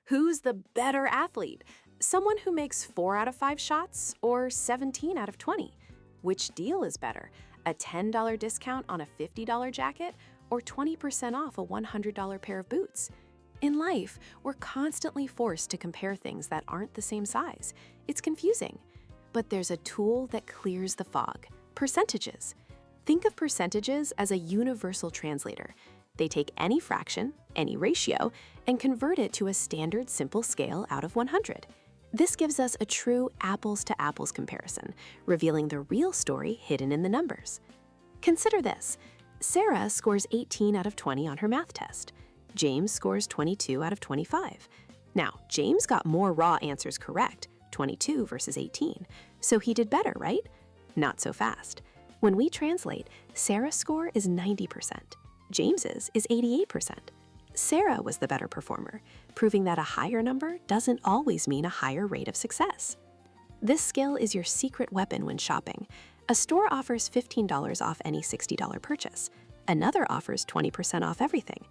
Who's the better athlete? Someone who makes 4 out of 5 shots or 17 out of 20? Which deal is better? A $10 discount on a $50 jacket or 20% off a $100 pair of boots? In life, we're constantly forced to compare things that aren't the same size. It's confusing. But there's a tool that clears the fog: percentages. Think of percentages as a universal translator. They take any fraction, any ratio, and convert it to a standard simple scale out of 100. This gives us a true apples-to-apples comparison, revealing the real story hidden in the numbers. Consider this. Sarah scores 18 out of 20 on her math test. James scores 22 out of 25. Now, James got more raw answers correct, 22 versus 18, so he did better, right? Not so fast. When we translate, Sarah's score is 90%. James's is 88%. Sarah was the better performer, proving that a higher number doesn't always mean a higher rate of success. This skill is your secret weapon when shopping. A store offers $15 off any $60 purchase. Another offers 20% off everything.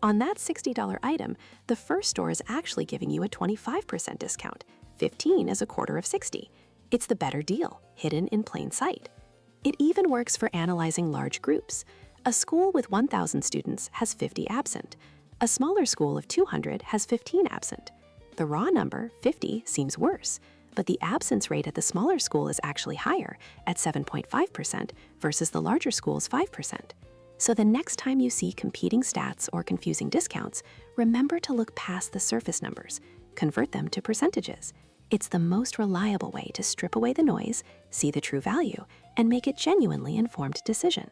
On that $60 item, the first store is actually giving you a 25% discount. 15 is a quarter of 60. It's the better deal, hidden in plain sight. It even works for analyzing large groups. A school with 1,000 students has 50 absent. A smaller school of 200 has 15 absent. The raw number, 50, seems worse, but the absence rate at the smaller school is actually higher, at 7.5% versus the larger school's 5%. So the next time you see competing stats or confusing discounts, remember to look past the surface numbers, convert them to percentages. It's the most reliable way to strip away the noise, see the true value, and make a genuinely informed decision.